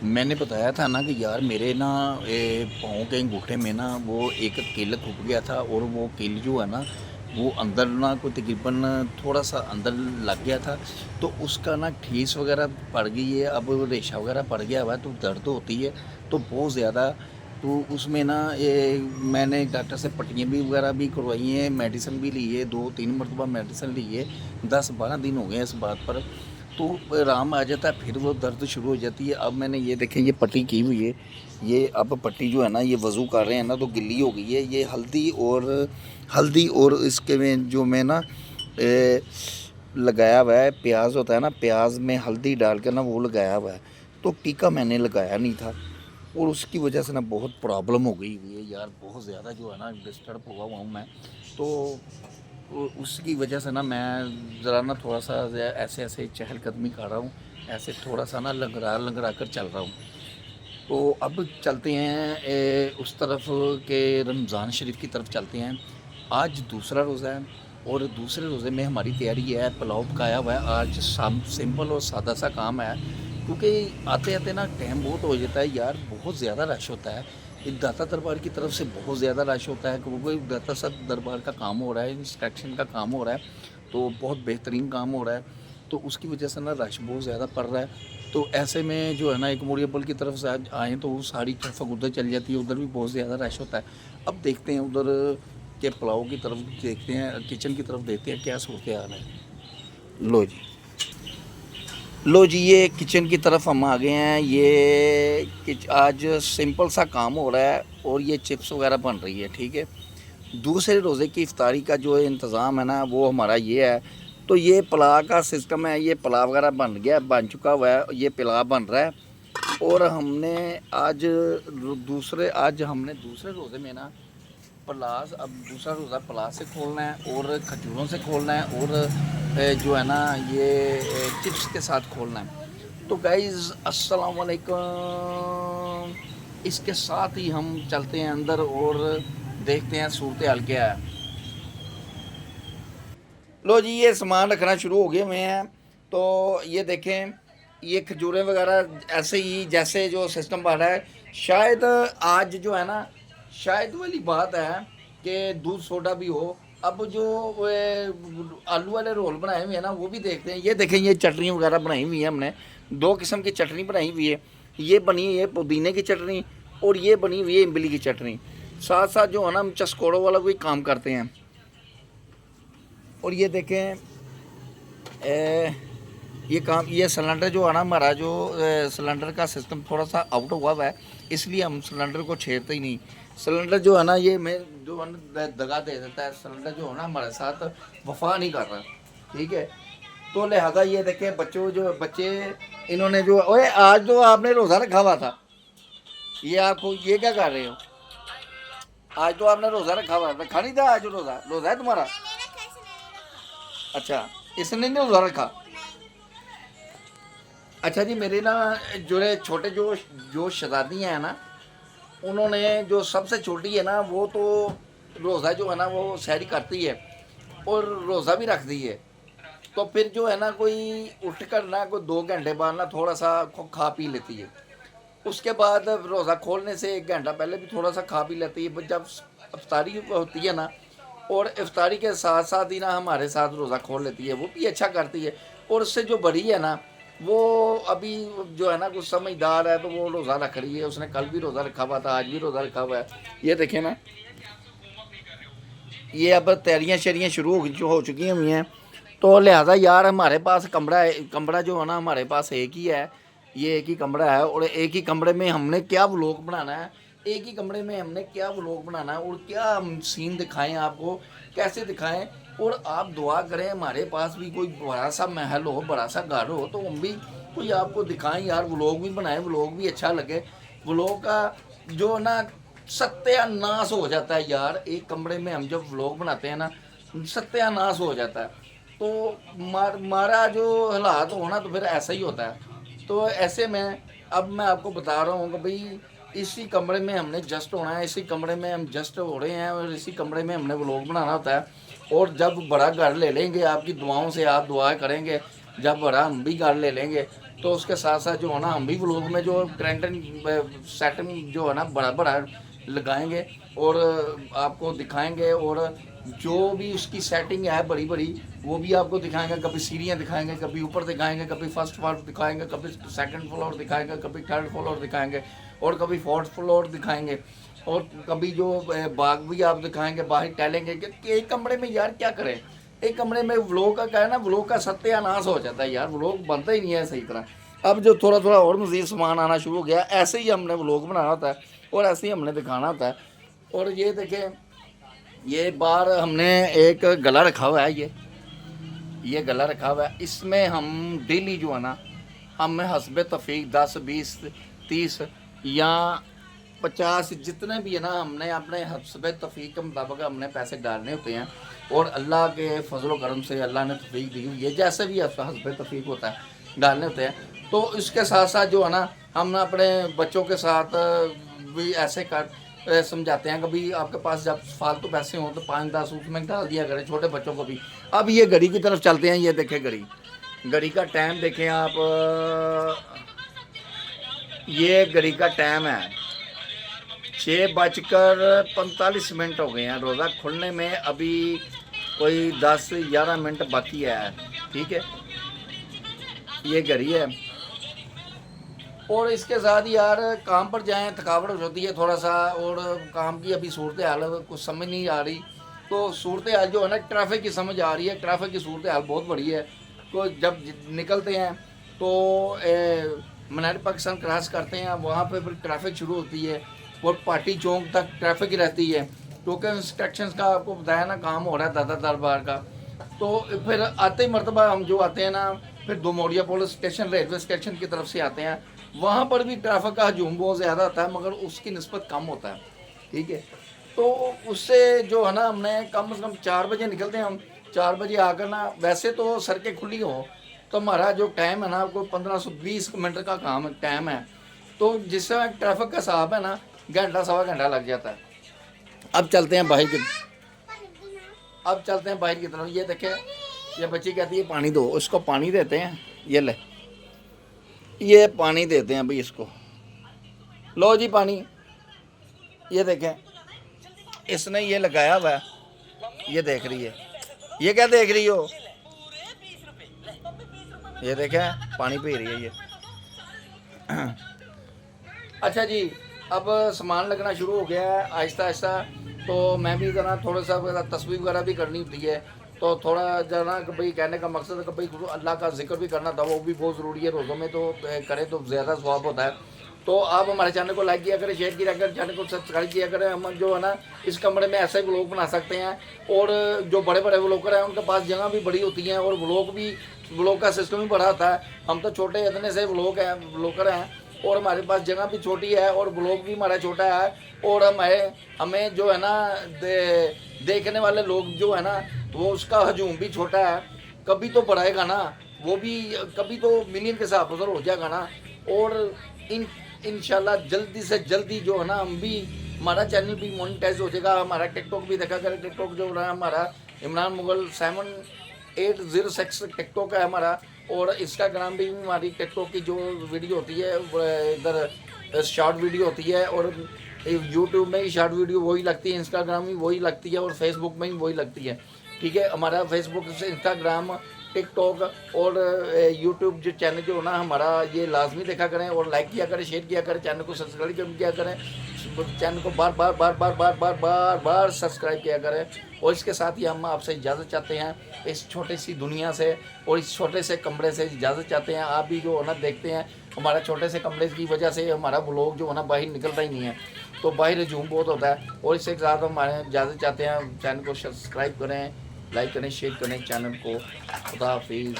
मैंने बताया था ना कि यार मेरे ना पाँव के अंगूठे में ना वो एक किल खुप गया था, और वो किल जो है ना वो अंदर ना कोई तकरीबन थोड़ा सा अंदर लग गया था। तो उसका ना ठेस वगैरह पड़ गई है, अब रेशा वगैरह पड़ गया हुआ है, तो दर्द होती है तो बहुत ज़्यादा। तो उसमें ना ये मैंने डॉक्टर से पट्टियाँ भी वगैरह भी करवाई हैं, मेडिसिन भी ली है, 2-3 मरतबा मेडिसिन ली है। 10-12 दिन हो गए इस बात पर। तो आराम आ जाता है, फिर वो दर्द शुरू हो जाती है। अब मैंने ये देखें, ये पट्टी की हुई है, ये अब पट्टी जो है ना ये वज़ू कर रहे हैं ना तो गिल्ली हो गई है। ये हल्दी और इसके में जो मैं ना ए, लगाया हुआ है, प्याज होता है ना, प्याज में हल्दी डाल कर ना वो लगाया हुआ है। तो टीका मैंने लगाया नहीं था, और उसकी वजह से ना बहुत प्रॉब्लम हो गई हुई है यार, बहुत ज़्यादा जो है ना डिस्टर्ब हुआ हुआ हूँ मैं। तो उसकी वजह से ना मैं ज़रा ना थोड़ा सा ऐसे ऐसे चहलकदमी कर रहा हूँ, ऐसे थोड़ा सा ना लंगड़ा लंगड़ा कर चल रहा हूँ। तो अब चलते हैं उस तरफ के रमज़ान शरीफ की तरफ चलते हैं। आज दूसरा रोज़ा है, और दूसरे रोज़े में हमारी तैयारी है, पुलाव पकाया हुआ है। आज सिंपल और सादा सा काम है, क्योंकि आते आते ना टाइम बहुत हो जाता है यार, बहुत ज़्यादा रश होता है। एक दाता दरबार की तरफ से बहुत ज़्यादा रश होता है, क्योंकि दाता सब दरबार का काम हो रहा है, इंस्ट्रक्शन का काम हो रहा है, तो बहुत बेहतरीन काम हो रहा है। तो उसकी वजह से ना रश बहुत ज़्यादा पड़ रहा है। तो ऐसे में जो है ना एक मोरिया पुल की तरफ से आज आएँ तो वो सारी ट्रैफिक उधर चली जाती है, उधर भी बहुत ज़्यादा रश होता है। अब देखते हैं उधर के पुलाव की तरफ, देखते हैं किचन की तरफ, देखते हैं क्या सूरत हाल है। लो जी, लो जी, ये किचन की तरफ हम आ गए हैं। ये आज सिंपल सा काम हो रहा है, और ये चिप्स वगैरह बन रही है, ठीक है। दूसरे रोज़े की इफ्तारी का जो इंतज़ाम है ना वो हमारा ये है। तो ये पुलाव का सिस्टम है, ये पुलाव वगैरह बन गया, बन चुका हुआ है, ये पुलाव बन रहा है। और हमने आज हमने दूसरे रोज़े में ना पलास, अब दूसरा रोज़ा पलास से खोलना है, और खजूरों से खोलना है, और जो है ना ये चिप्स के साथ खोलना है। तो गाइज़ अस्सलाम वालेकुम, इसके साथ ही हम चलते हैं अंदर और देखते हैं सूरत हाल क्या है। लो जी, ये सामान रखना शुरू हो गए हुए हैं। तो ये देखें, ये खजूरें वगैरह ऐसे ही जैसे जो सिस्टम बन रहा है। शायद आज जो है ना, शायद वाली बात है कि दूध सोडा भी हो। अब जो आलू वाले रोल बनाए हुए हैं ना वो भी देखते हैं। ये देखें, ये चटनी वगैरह बनाई हुई है हमने, दो किस्म की चटनी बनाई हुई है। ये बनी हुई है पुदीने की चटनी, और ये बनी हुई है इमली की चटनी। साथ साथ जो है ना हम चस्कोड़ों वाला कोई काम करते हैं। और ये देखें, ये काम, ये सिलेंडर जो है ना हमारा, जो सिलेंडर का सिस्टम थोड़ा सा आउट हुआ हुआ है, इसलिए हम सिलेंडर को छेड़ते ही नहीं। सिलेंडर जो है ना ये मैं जो है ना दगा दे देता है, सिलेंडर जो है ना हमारे साथ वफा नहीं कर रहा, ठीक है। तो लिहाजा ये देखें, बच्चे इन्होंने जो, ओए आज तो आपने रोज़ा रखा हुआ था, ये आपको ये क्या कर रहे हो? आज तो आपने रोज़ा रखा हुआ था, रखा नहीं था आज? रोज़ा रोज़ा है तुम्हारा? अच्छा, इसने नहीं रोज़ा रखा। अच्छा जी, मेरे ना जो है छोटे जो जो शहजादियाँ हैं ना, उन्होंने जो सबसे छोटी है ना वो तो रोज़ा जो है ना वो सहरी करती है, और रोज़ा भी रखती है। तो फिर जो है ना कोई उठ कर ना कोई 2 घंटे बाद ना थोड़ा सा खा पी लेती है। उसके बाद रोज़ा खोलने से 1 घंटा पहले भी थोड़ा सा खा पी लेती है। जब इफ्तारी होती है ना, और इफ्तारी के साथ साथ ही ना हमारे साथ रोज़ा खोल लेती है, वो भी अच्छा करती है। और उससे जो बड़ी है ना, वो अभी जो है ना कुछ समझदार है, तो वो रोज़ा रख रही है। उसने कल भी रोज़ा रखा हुआ था, आज भी रोज़ा रखा हुआ है। ये देखें ना, ये अब तैयारियाँ शैरियाँ शुरू हो चुकी हुई हैं। तो लिहाजा यार हमारे पास कमरा है, कमरा जो है ना हमारे पास एक ही है, ये एक ही कमरा है, और एक ही कमरे में हमने क्या व्लॉग बनाना है, एक ही कमरे में हमने क्या व्लॉग बनाना है, और क्या हम सीन दिखाएं आपको, कैसे दिखाएं। और आप दुआ करें हमारे पास भी कोई बड़ा सा महल हो, बड़ा सा घर हो, तो हम भी कोई आपको दिखाएं यार, व्लॉग भी बनाएं, व्लॉग भी अच्छा लगे। व्लॉग का जो ना सत्यानाश हो जाता है यार, एक कमरे में हम जब व्लॉग बनाते हैं ना, सत्यानाश हो जाता है। तो मारा जो हालात हो ना, तो फिर ऐसा ही होता है। तो ऐसे में अब मैं आपको बता रहा हूँ कि भाई इसी कमरे में हमने जस्ट होना है, इसी कमरे में हम जस्ट हो रहे हैं, और इसी कमरे में हमने व्लॉग बनाना होता है। और जब बड़ा घर ले लेंगे, आपकी दुआओं से आप दुआ करेंगे, जब बड़ा हम भी घर ले लेंगे, तो उसके साथ साथ जो है ना हम भी व्लॉग में जो क्रैंटन सेटिंग जो है ना बड़ा बड़ा लगाएंगे और आपको दिखाएंगे, और जो भी उसकी सेटिंग है बड़ी बड़ी वो भी आपको दिखाएंगे। कभी सीढ़ियाँ दिखाएंगे, कभी ऊपर दिखाएंगे, कभी फर्स्ट फ्लोर दिखाएंगे, कभी सेकंड फ्लोर दिखाएंगे, कभी थर्ड फ्लोर दिखाएंगे, और कभी फोर्थ फ्लोर दिखाएंगे, और कभी जो बाग भी आप दिखाएंगे, बाहर टहलेंगे कि एक कमरे में यार क्या करें। एक कमरे में व्लॉग का क्या है ना, व्लॉग का सत्यानाश हो जाता है यार, व्लॉग बनता ही नहीं है सही तरह। अब जो थोड़ा थोड़ा और मज़ीद सामान आना शुरू हो गया, ऐसे ही हमने व्लॉग बनाना होता है और ऐसे ही हमने दिखाना होता है। और ये देखें, ये बार हमने एक गला रखा हुआ है, ये गला रखा हुआ है। इसमें हम डेली जो है ना, हमें हस्बे तफीक 10 20 30 या 50 जितने भी है ना, हमने अपने हस्बे तफीक के मुताबिक हमने पैसे डालने होते हैं। और अल्लाह के फजल करम से अल्लाह ने तफीक दी हुई है, जैसे भी हस्बे तफीक होता है डालने होते हैं। तो इसके साथ साथ जो है ना, हम ना अपने बच्चों के साथ भी ऐसे कर समझाते हैं। कभी आपके पास जब फालतू पैसे हों तो 5-10 उसमें डाल दिया करें, छोटे बच्चों को भी। अब ये घड़ी की तरफ चलते हैं। ये देखें घड़ी, घड़ी का टाइम देखें आप, ये घड़ी का टाइम है 6:45 हो गए हैं। रोज़ा खुलने में अभी कोई 10-11 मिनट बाकी है, ठीक है। ये घड़ी है। और इसके साथ ही यार काम पर जाएं, थकावट हो जाती है थोड़ा सा, और काम की अभी सूरत हाल कुछ समझ नहीं आ रही। तो सूरत हाल जो है ना, ट्रैफिक की समझ आ रही है। ट्रैफिक की सूरत हाल बहुत बड़ी है। तो जब निकलते हैं तो मीनार पाकिस्तान क्रॉस करते हैं, वहाँ पे फिर ट्रैफिक शुरू होती है और पार्टी चौक तक ट्रैफिक रहती है, क्योंकि इंस्ट्रक्शंस का आपको बताया ना काम हो रहा है दादा दरबार का। तो फिर आते ही मरतबा हम जो आते हैं ना, फिर दोमोड़िया पुलिस स्टेशन रेलवे स्टेशन की तरफ से आते हैं। वहाँ पर भी ट्रैफिक का हजूम बहुत ज़्यादा होता है, मगर उसकी निस्बत कम होता है, ठीक है। तो उससे जो है ना, हमने कम से कम 4 बजे निकलते हैं हम। 4 बजे आकर ना, वैसे तो सड़कें खुली हो तो हमारा जो टाइम है ना, कोई 15 से 20 मिनट का काम टाइम है। तो जिससे ट्रैफिक का हिसाब है ना, घंटा सवा घंटा लग जाता है। अब चलते हैं बाहर की तरफ। ये देखें, ये बच्ची कहती है पानी दो, उसको पानी देते हैं। ये ले, ये पानी देते हैं भाई इसको, लो जी पानी। ये देखें, इसने ये लगाया हुआ है, ये देख रही है। ये क्या देख रही हो? ये देखें पानी पी रही है ये। अच्छा जी, अब सामान लगना शुरू हो गया है आहिस्ता आहिस्ता। तो मैं भी ज़रा थोड़ा सा तस्वीर वगैरह भी करनी होती है, तो थोड़ा जना भाई कहने का मकसद है कि भाई अल्लाह का जिक्र भी करना था, वो भी बहुत ज़रूरी है रोज़ों में। तो करें तो ज़्यादा स्वाब होता है। तो आप हमारे चैनल को लाइक किया करें, शेयर किया करें, चैनल को सब्सक्राइब किया करें। हम जो है ना, इस कमरे में ऐसे व्लॉग बना सकते हैं। और जो बड़े बड़े व्लॉगर हैं उनके पास जगह भी बड़ी होती है, और व्लॉग का सिस्टम भी बड़ा होता है। हम तो छोटे इतने से व्लॉगर हैं, और हमारे पास जगह भी छोटी है, और ब्लॉग भी हमारा छोटा है। और हमें जो है ना, देखने वाले लोग जो है ना, वो उसका हजूम भी छोटा है। कभी तो बढ़ाएगा ना, वो भी कभी तो मिलियन के हिसाब से हो जाएगा ना। और इंशाल्लाह जल्दी से जल्दी जो है ना, हम भी, हमारा चैनल भी मोनेटाइज हो जाएगा। हमारा टिकटॉक भी देखा करें। टिकटॉक जो है हमारा इमरान मुगल 780 टिकटॉक है हमारा। और इंस्टाग्राम भी हमारी टिकटॉक की जो वीडियो होती है, इधर शॉर्ट वीडियो होती है। और यूट्यूब में ही शॉर्ट वीडियो वही लगती है, इंस्टाग्राम में वही लगती है, और फेसबुक में ही वही लगती है, ठीक है। हमारा फेसबुक से इंस्टाग्राम, टिकटॉक और यूट्यूब जो चैनल जो ना हमारा, ये लाजमी देखा करें, और लाइक किया करें, शेयर किया करें, चैनल को सब्सक्राइब किया करें। चैनल को बार बार सब्सक्राइब किया करें। और इसके साथ ही हम आपसे इजाज़त चाहते हैं, इस छोटी सी दुनिया से और इस छोटे से कमरे से इजाज़त चाहते हैं। आप भी जो है ना देखते हैं, हमारा छोटे से कमरे की वजह से हमारा ब्लॉग जो है ना बाहर निकलता ही नहीं है, तो बाहर हजूम बहुत होता है। और इसके साथ हमारे इजाज़त चाहते हैं, चैनल को सब्सक्राइब करें, लाइक करें, शेयर करें चैनल को। खुदा हाफिज़।